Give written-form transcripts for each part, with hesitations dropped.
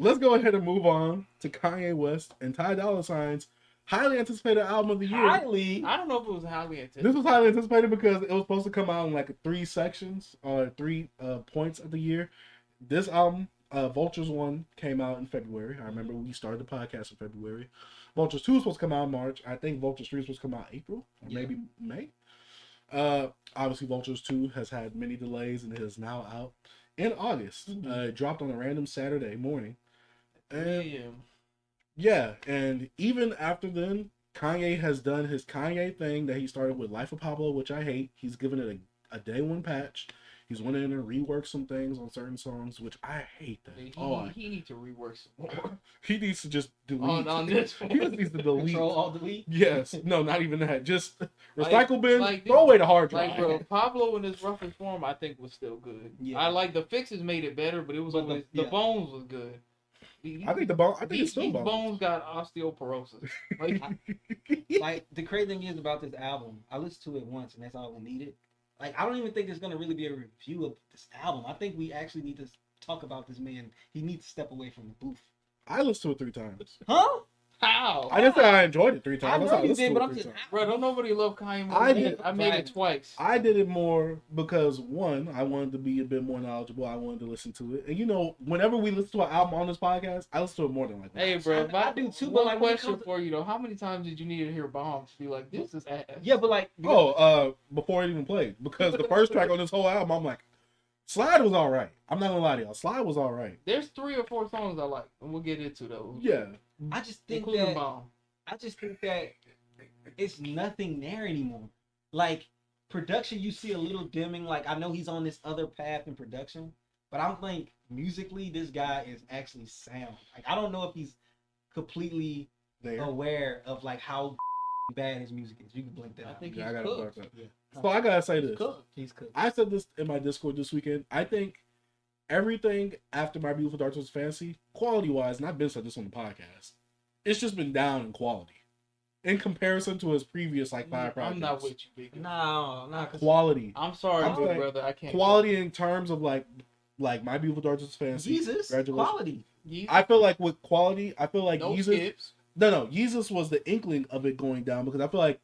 let's go ahead and move on to Kanye West and Ty Dolla $ign's highly anticipated album of the year. Highly? I don't know if it was highly anticipated. This was highly anticipated because it was supposed to come out in like 3 sections or 3 points of the year. This album, Vultures 1, came out in February. I remember we started the podcast in February. Vultures 2 was supposed to come out in March. I think Vultures 3 was supposed to come out in April or maybe May. Obviously, Vultures 2 has had many delays and it is now out in August. It dropped on a random Saturday morning. And and even after then, Kanye has done his Kanye thing that he started with Life of Pablo, which I hate. He's given it a day one patch. He's went in and reworked some things on certain songs, which I hate that. He needs to rework some more. He needs to just delete. On this one. He just needs to delete. Control, Alt, Delete? Yes. No, not even that. Just recycle bin, like throw away the hard drive. Like, bro, Pablo in his roughest form, I think, was still good. Yeah. I like the fixes made it better, but it was always, the bones was good. I think it's still these bones got osteoporosis. Like the crazy thing is about this album, I listened to it once and that's all I needed. Like I don't even think there's gonna really be a review of this album. I think we actually need to talk about this man. He needs to step away from the booth. I listened to it 3 times. Huh? How? I didn't say I enjoyed it 3 times. I know you did, but I'm just, bro, don't nobody love Kanye more. I made it twice. I did it more because 1, I wanted to be a bit more knowledgeable. I wanted to listen to it, and whenever we listen to an album on this podcast, I listen to it more than like that. Hey, bro, I do too. One but like, question for you though: how many times did you need to hear Bombs be like, "This is ass"? Yeah, but like, before it even played, because the first track on this whole album, I'm like, Slide was all right. I'm not gonna lie to y'all, Slide was all right. There's 3 or 4 songs I like, and we'll get into those. Yeah, I just think including Bomb. I just think that it's nothing there anymore. Like production, you see a little dimming. Like I know he's on this other path in production, but I don't think musically this guy is actually sound. Like I don't know if he's completely aware of like how bad his music is. You can blink that. I think he's cooked. So I gotta say this. He's cooked. I said this in my Discord this weekend. I think everything after My Beautiful Dark Twisted Fantasy, quality wise, and I've been said this on the podcast, it's just been down in quality in comparison to his previous 5 projects. I'm not with you, big. No, not quality. I'm sorry, big brother. I can't. Quality in terms of like My Beautiful Dark Twisted Fantasy. Jesus, quality. I feel like with quality, I feel like no Yeezus. Skips. No. Yeezus was the inkling of it going down because I feel like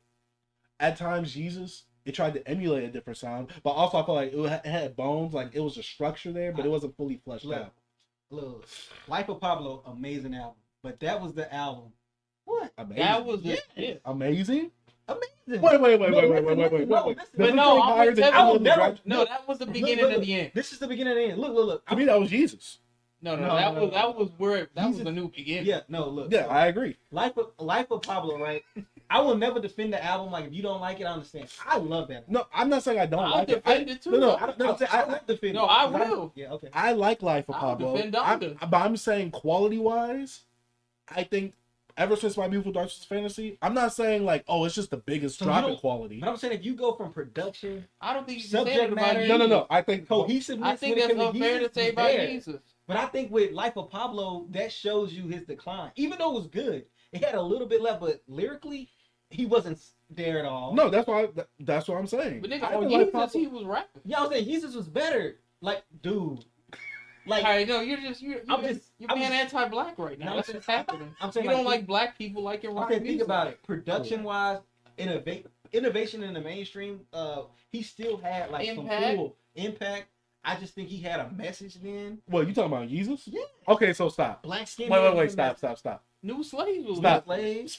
at times Yeezus it tried to emulate a different sound, but also I feel like it had bones, like it was a structure there, but it wasn't fully fleshed out. Look, Life of Pablo, amazing album. But that was the album. What? Amazing. That was it. Amazing. Amazing. Wait. But no, that was the beginning of the end. This is the beginning of the end. Look. To me, that was Jesus. No, that was the new beginning. Yeah, no, look. Yeah, I agree. Life of Pablo, right? I will never defend the album. Like if you don't like it, I understand. I love that. No, I'm not saying I don't like it. I'll defend it too. No, I won't defend it. No, I will. Yeah, okay. I like Life of Pablo. But I'm saying quality wise, I think ever since My Beautiful Dark Twisted Fantasy, I'm not saying like, oh, it's just the biggest drop in quality. But I'm saying if you go from production, I don't think you can say that about Jesus. No. I think cohesiveness. I think that's unfair to say about Jesus. But I think with Life of Pablo, that shows you his decline. Even though it was good, it had a little bit left, but lyrically, he wasn't there at all. No, that's what I'm saying. But nigga, on Jesus, he was rapping. Yeah, I was saying Jesus was better. Like, dude. Like, I know you're being anti-black right now. That's what's happening. I'm saying you don't like black people like your rock music. Think about it. Production-wise, innovation in the mainstream. He still had like some cool impact. I just think he had a message then. What, you talking about Jesus? Yeah. Okay, so stop. Black skin. Wait, stop. New Slaves was stop.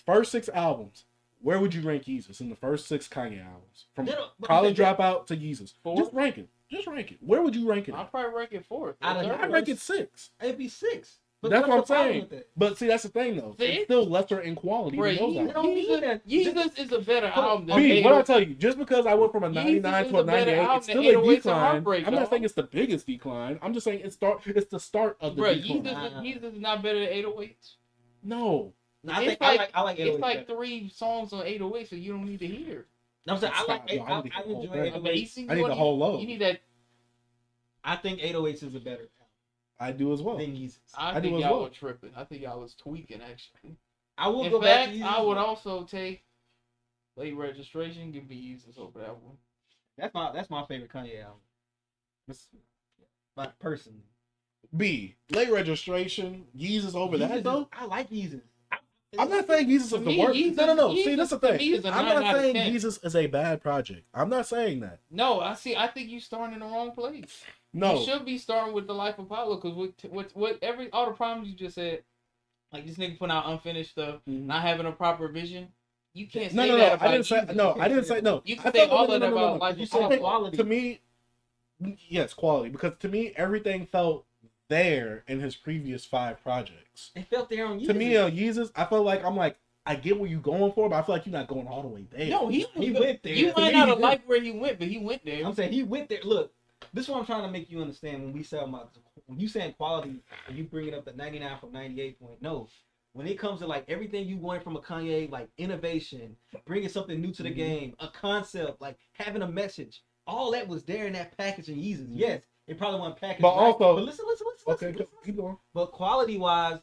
First 6 albums. Where would you rank Jesus in the first 6 Kanye albums? From College Dropout to Jesus. 4? Just rank it. Where would you rank it? I'd probably rank it 4th. I'd rank it 6. It'd be 6. But that's what I'm saying. But see, that's the thing though. It's still lesser in quality than those albums. Jesus is a better album than B, what I tell you, just because I went from a 99 to a 98, it's still a decline. I'm not saying it's the biggest decline. I'm just saying it's the start of the decline. Jesus is not better than 808s. No. I like 808s. It's like 3 songs on 808, so you don't need to hear. No, I'm saying I enjoy 808s. I need the whole load. You need that. I think 808s is a better. I do as well. I think y'all were tripping. I think y'all was tweaking actually. I will go back. In fact, I would also take Late Registration. Give me Jesus over that one. That's my favorite Kanye album. But personally. B. Late Registration. Yeezus over that though. I like Yeezus. I'm not saying Yeezus is the worst. No. See, that's the thing. I'm not saying Yeezus is a bad project. I'm not saying that. No, I think you starting in the wrong place. No, you should be starting with The Life of Pablo because all the problems you just said, like this nigga putting out unfinished stuff, not having a proper vision. You can't say that about I didn't say no. You can say all of that about like you said quality. To me, yes, quality. Because to me, everything felt there in his previous 5 projects. It felt there on Yeezus. To me, on Yeezus, I felt like I get what you're going for, but I feel like you're not going all the way there. No, he went there. You might not have liked where he went, but he went there. I'm saying he went there. Look, this is what I'm trying to make you understand when you saying quality and you bring it up to 99 from 98 point. No, when it comes to like everything you wanted from a Kanye, like innovation, bringing something new to the game, a concept, like having a message, all that was there in that package in Yeezus. Yes, it probably wasn't packaged but right, also, but listen. Okay, keep going. But quality wise,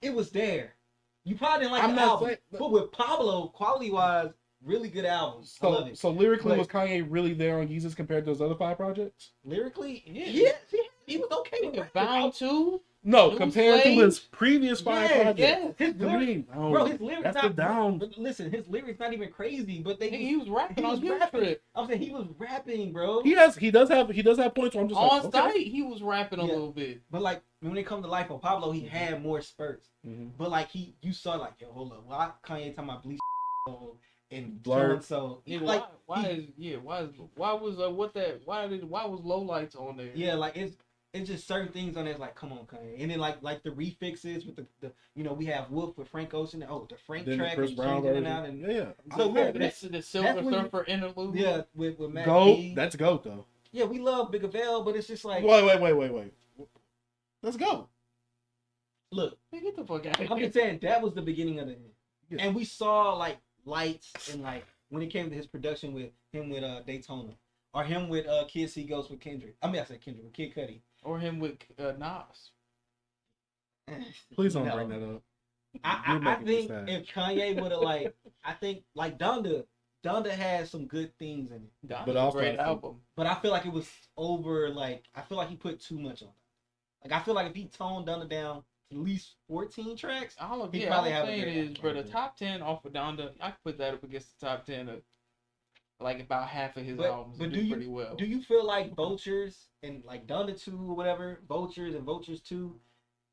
it was there. You probably didn't like the album, but with Pablo, quality wise, really good album. I love it. So lyrically, was Kanye really there on Yeezus compared to those other 5 projects? Lyrically, yeah, he was okay with it. Bound to. No, compared to his previous 5 projects. Yeah. His lyrics, bro, his lyrics that's not the down. But listen, his lyrics not even crazy, but he was rapping on his trip. I'm saying he was rapping, bro. He does have points where I'm just on site. He was rapping a little bit, but like when it comes to Life of Pablo, he had more spurts. But like you saw like, yo, hold up, why Kanye talking about bleach and blurred? So yeah, like why was Lowlights on there? Yeah, like it's just certain things on there like, come on, Kanye. And then like the refixes with the we have Wolf with Frank Ocean. Oh, the Frank then track Chris Brown version. So the Silver Surfer interlude. Yeah, with Matt Goat. B. That's Goat though. Yeah, we love Big Avell, but it's just like wait. Let's go. Look, get the fuck out of here. I'm just saying that was the beginning of the end. Yeah. And we saw like lights and like when it came to his production with him with Daytona. Or him with Kids See Ghosts with Kendrick. I mean I said Kendrick with Kid Cudi. Or him with Nas. Please don't bring that up. I think if Kanye would have like, I think like Donda has some good things in it. Donda's a great album. But I feel like it was over. Like I feel like he put too much on it. Like I feel like if he toned Donda down to at least 14 tracks, all I'm saying is, bro, the top 10 off of Donda, I could put that up against the top 10 of like about half of his albums. But do pretty well. Do you feel like Vultures and like Donda 2 or whatever, Vultures and Vultures 2,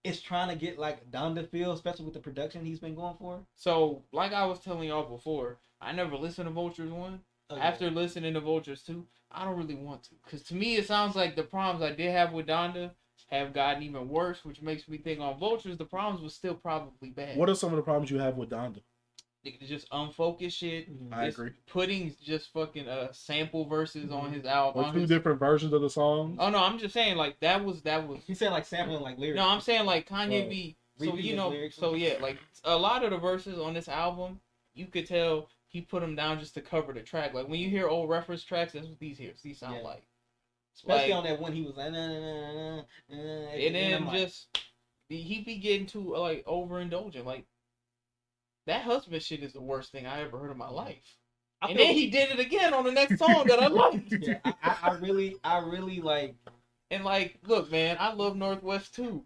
is trying to get like Donda feel, especially with the production he's been going for? So, like I was telling y'all before, I never listened to Vultures 1. Okay. After listening to Vultures 2, I don't really want to. Because to me, it sounds like the problems I did have with Donda have gotten even worse, which makes me think on Vultures, the problems were still probably bad. What are some of the problems you have with Donda? Just unfocused shit. I agree. Putting just fucking sample verses on his album. Or 2 different versions of the song. Oh no, I'm just saying like that was. He said like sampling like lyrics. No, I'm saying like Kanye be. So like a lot of the verses on this album, you could tell he put them down just to cover the track. Like when you hear old reference tracks, that's what these sound like. Especially on that one, he was like, and then just he be getting too like overindulgent. Like that husband shit is the worst thing I ever heard in my life. And then he did it again on the next song that I liked. Yeah, I really like. And like, look, man, I love Northwest too.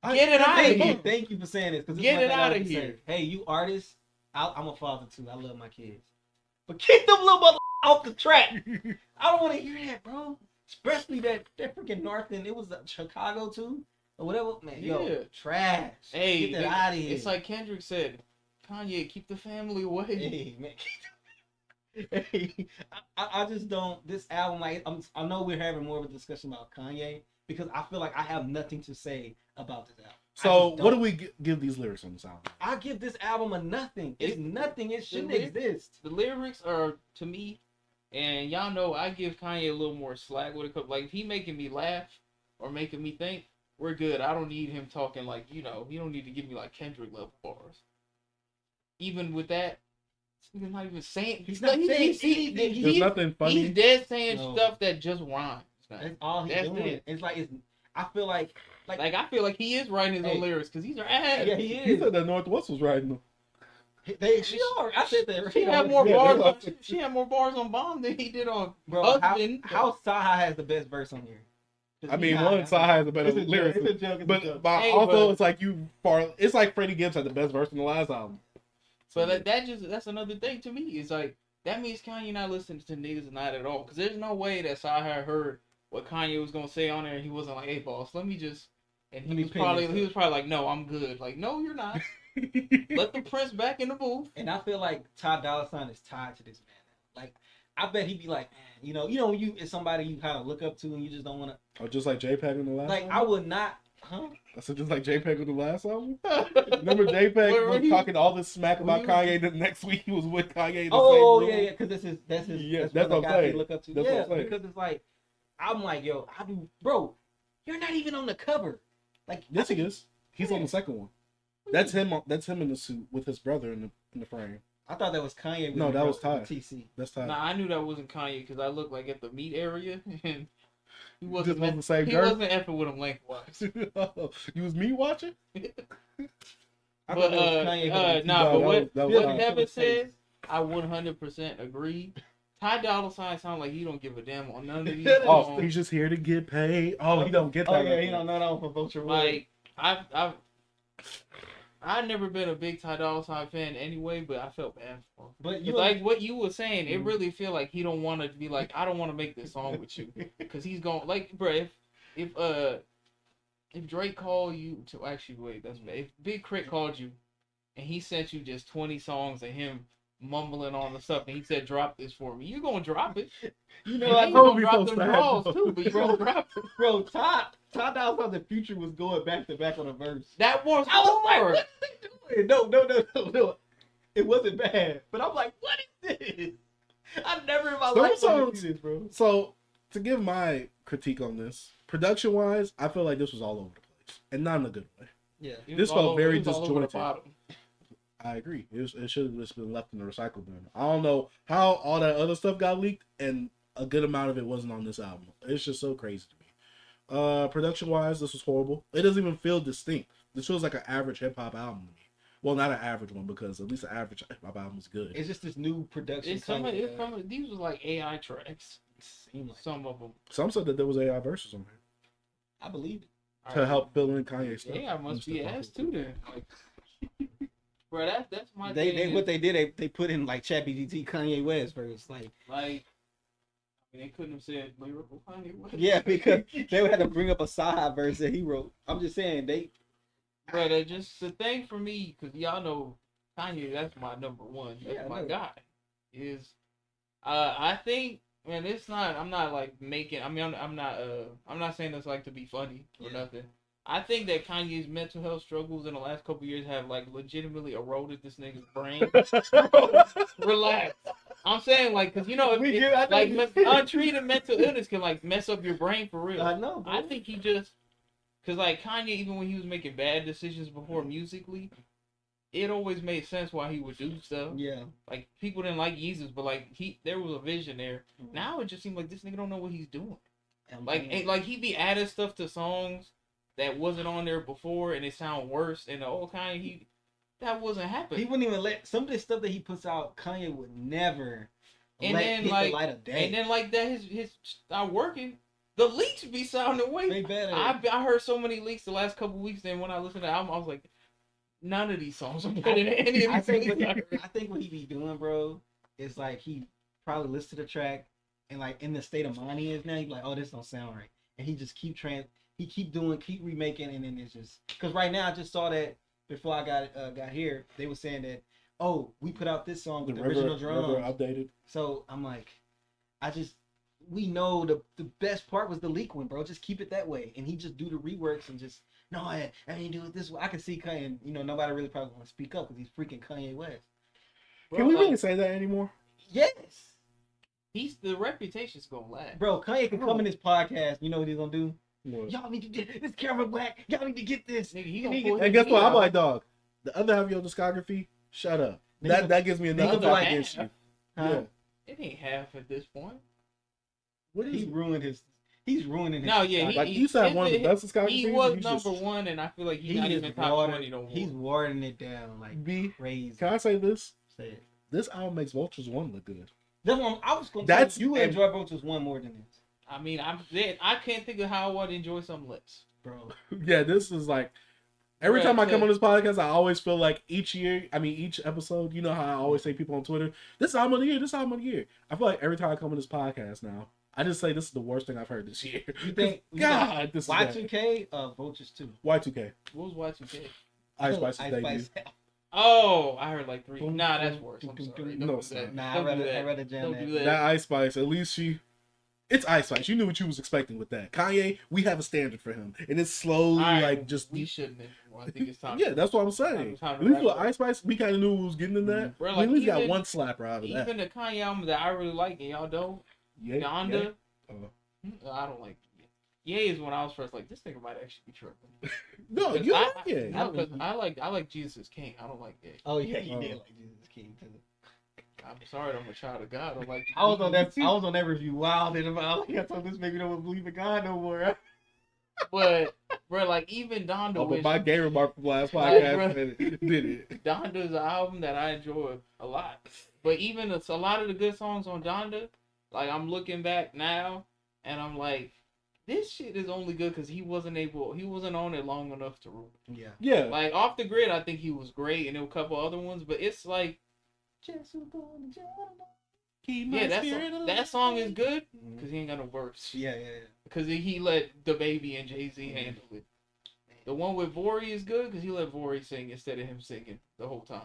Get it out of here. Thank you for saying this. Get it out of here. Hey, you artists, I'm a father too. I love my kids, but keep them little mother off the track. I don't want to hear that, bro. Especially that freaking North and it was Chicago too or whatever. Man, yo, trash. Hey, get that out of here. It's like Kendrick said, Kanye, keep the family away. Hey, man. Hey, I just don't. This album, like, I know we're having more of a discussion about Kanye because I feel like I have nothing to say about this album. So, what do we give these lyrics on this album? I give this album a nothing. It's nothing. It shouldn't exist. The lyrics are, to me, and y'all know I give Kanye a little more slack with it. Like, if he making me laugh or making me think, we're good. I don't need him talking like, you don't need to give me like Kendrick level bars. Even with that, he's not even saying. He's not saying anything. There's nothing funny. He's dead saying stuff that just rhymes. That's all he's doing. It's like I feel like I feel like he is writing his own lyrics because these are ass. Yeah, he is. He said that Northwest was writing them. She are. I said that. She had more bars. She had more bars on Bomb than he did on Husband. How Saha has the best verse on here? I mean, one side has a better lyrics, but also it's like it's like Freddie Gibbs had the best verse in the last album. So that's another thing to me. It's like that means Kanye not listening to niggas not at all. Because there's no way that Sahar heard what Kanye was gonna say on there, and he wasn't like, "Hey, boss, let me just." And he was probably like, "No, I'm good." Like, no, you're not. Let the Prince back in the booth. And I feel like Ty Dolla $ign is tied to this man. Like, I bet he'd be like, man, when you is somebody you kind of look up to and you just don't want to. Oh, just like JPEG in the last. Like, album? I would not. Huh? I said just like JPEG in the last album. Remember JPEG was talking all this smack about Kanye. The next week he was with Kanye. Yeah, because that's his. Yeah, that's what I'm saying. Look up to. That's yeah, because it's like, I'm like, yo, bro, you're not even on the cover. Like, yes, he is. He's on the second one. That's him. That's him in the suit with his brother in the frame. I thought that was Kanye. No, that was Ty. TC. That's Ty. Nah, I knew that wasn't Kanye because I looked like at the meat area and he wasn't the same. He wasn't effing with him lengthwise. You was meat watching. But what Kevin says, I 100% agree. Ty Dolla $ign sound like he don't give a damn on none of these. Oh, he's just here to get paid. Oh, he don't get that. Oh yeah, he don't know that for Vulture. Like I've never been a big Ty Dolla $ign fan anyway, but I felt bad for him. But like what you were saying, it really feel like he don't want to be like, I don't want to make this song with you, because he's going like, bro, if Drake called you to actually wait, that's bad. If Big Crit called you and he sent you just 20 songs of him mumbling on the stuff, and he said, "Drop this for me," you gonna drop it. You know, I gonna drop them draws too, but you gonna drop it. Bro, Ty Dolla $ign the Future was going back to back on a verse. That was I was like, what are they doing? No. It wasn't bad, but I'm like, what is this? I've never in my life seen this, bro. So to give my critique on this, production wise, I feel like this was all over the place, and not in a good way. Yeah, this felt very disjointed. I agree. It should have just been left in the recycle bin. I don't know how all that other stuff got leaked, and a good amount of it wasn't on this album. It's just so crazy to me. Production wise, this was horrible. It doesn't even feel distinct. This feels like an average hip hop album to me. Well, not an average one, because at least an average hip hop album is good. It's just this new production. These was like AI tracks. Like some of them. Some said that there was AI verses on here. I believe it. To help fill in Kanye stuff. AI must be ass too then. Like, bro, that's my thing. What they did, they put in like ChatGPT Kanye West verse, like they couldn't have said lyrical Kanye West. Yeah, because they would have to bring up a side verse that he wrote. I'm just saying Bro, just the thing for me, because y'all know Kanye, that's my number one. That's my guy. I think, man, I'm not saying this like to be funny or nothing. I think that Kanye's mental health struggles in the last couple years have like legitimately eroded this nigga's brain. Relax. I'm saying like, cause untreated mental illness can like mess up your brain for real. I know. Bro. I think he just, cause like Kanye, even when he was making bad decisions before musically, it always made sense why he would do stuff. Yeah. Like people didn't like Jesus, but like there was a vision there. Mm-hmm. Now it just seems like this nigga don't know what he's doing. Like he be adding stuff to songs that wasn't on there before, and it sound worse. And the old Kanye, that wasn't happening. He wouldn't even let some of the stuff that he puts out. Kanye would never hit the light of day. And then like that, his start working. The leaks be sounding way better. I heard so many leaks the last couple weeks. Then when I listened to the album, I was like, none of these songs are better than any of these. I think what he be doing, bro, is like he probably listens to the track and like in the state of mind he is now, he be like, oh, this don't sound right, and he just keep remaking, and then it's just because right now I just saw that before I got here, they were saying that, oh, we put out this song with the original drums updated. So I'm like, we know the best part was the leak one, bro. Just keep it that way, and he just do the reworks and just no, I didn't do it this way. I can see Kanye, nobody really probably want to speak up because he's freaking Kanye West. Bro, can we really say that anymore? Yes. The reputation's gonna last. Bro, Kanye can come in this podcast. You know what he's gonna do? What? Y'all need to get this camera black. Y'all need to get this. Nigga, and guess what? I'm like, dog. The other half of your discography, shut up. That gives me another fight against you. Yeah. It ain't half at this point. What is He's ruining his. No, yeah, like you said, one of the best discographies. He was number one, and I feel like he's not even top 20 no more. He's watering it down like crazy. Can I say this? Say it. This album makes Vultures 1 look good. That's what I was going to say. You enjoy Vultures 1 more than this. I mean, I can't think of how I would enjoy something less. Bro. Yeah, this is like every Bruh, time I come so- on this podcast, I always feel like each episode, you know how I always say people on Twitter, this is album of the year, this is album of the year. I feel like every time I come on this podcast now, I just say this is the worst thing I've heard this year. You think God, this is bad. Y2K Vultures 2? Y2K. What was Y2K? Ice Spice's Ice debut. Spice. Oh, I heard like 3. Boom, Nah, that's boom, worse. boom, I'm boom, sorry. boom. Don't No, do it's that. Nah, Don't do I that. read a jam. Don't do that. That Ice Spice, at least it's Ice Spice. You knew what you was expecting with that. Kanye, we have a standard for him, and it's slowly All right, like just. we shouldn't anymore. I think it's time. Yeah, that's what I'm saying. time At to least wrap with up. Ice Spice, we kind of knew who was getting in that. Bro, We like, at least got even- one slapper out of that. Even the Kanye album that I really like, and y'all don't. Yeah, Donda. yeah. I don't like. Ye is when I was first like, this nigga might actually be tripping. No, Because you I- like it. No, 'cause I like Jesus is King. I don't like Ye. Oh yeah, you Oh. did like Jesus King too. I'm sorry, I'm a child of God. I don't like. I was on that review wild and about. I told this baby don't believe in God no more. But bro, like even Donda Oh, but was my gay remark from last Like, podcast bro. did it. Donda's an album that I enjoy a lot. But even a lot of the good songs on Donda, like I'm looking back now and I'm like, this shit is only good because he wasn't on it long enough to rule. Yeah. Yeah. Like Off the Grid, I think he was great, and there were a couple other ones, but it's like, Keep my yeah, spirit that song is alive. good because he ain't got no verse. Yeah. Because he let the baby and Jay-Z handle it. The one with Vori is good because he let Vori sing instead of him singing the whole time.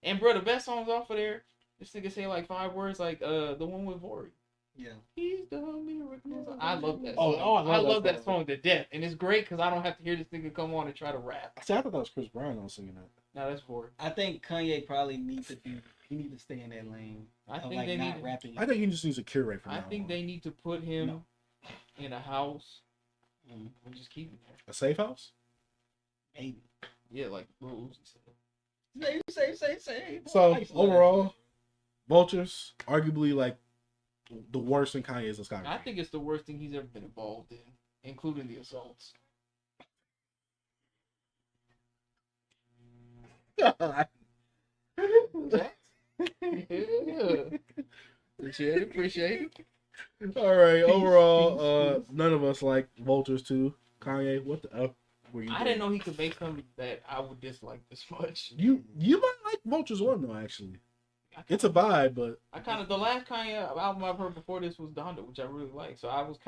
And bro, the best songs off of there, this nigga say like 5 words, like the one with Vori. Yeah. He's the miracle. I love that Oh, song. I love that song. song to death, and it's great because I don't have to hear this nigga come on and try to rap. See, I thought that was Chris Brown on singing that. No, that's Vori. I think Kanye probably needs to stay in that lane. I Of think like they not need. rapping. I think he just needs a curate from I now think on. they need to put him in a house Mm, and just keep him there. A safe house? maybe. Yeah, like Lil Uzi said. Say. So, Nice, overall, Vultures, arguably like the worst in Kanye's discography. I think it's the worst thing he's ever been involved in, including the assaults. Yeah. Appreciate it. All right, overall, none of us like Vultures 2. Kanye, what the F were you I doing? didn't know he could make something that I would dislike this much. You might like Vultures 1 though, actually. It's a vibe, but The last Kanye album I've heard before this was Donda, which I really like. So I wish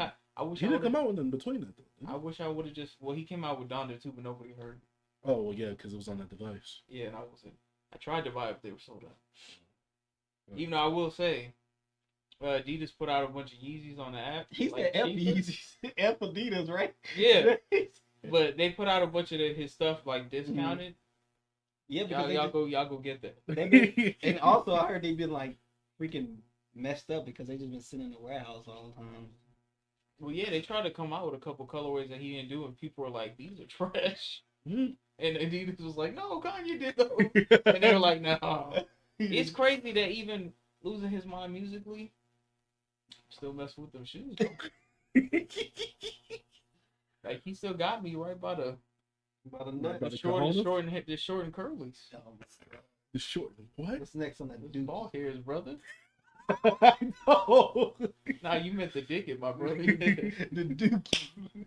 he I didn't come would've- out with in between that though. I wish I would have he came out with Donda too, but nobody heard. Oh well, yeah, because it was on that device. Yeah, and I tried to buy it, but they were sold out. Even though I will say, Adidas put out a bunch of Yeezys on the app. He like, said F cheaper. Yeezys. F Adidas, right? Yeah, but they put out a bunch of his stuff like discounted. Yeah, because Y'all go get that. they been, and also I heard they've been like freaking messed up because they just been sitting in the warehouse all the time. Well, yeah, they tried to come out with a couple colorways that he didn't do, and people were like, "These are trash." Mhm. And Adidas was like, "No, Kanye did those," and they were like, "No." It's crazy that even losing his mind musically, still mess with them shoes. Though. Like he still got me right by the About a nut. By the the short cojones? and short and curlies. Oh, The short what? what's next on that The dude? ball hairs, brother. I know. Nah, you meant the dick, it, my brother. The dookie.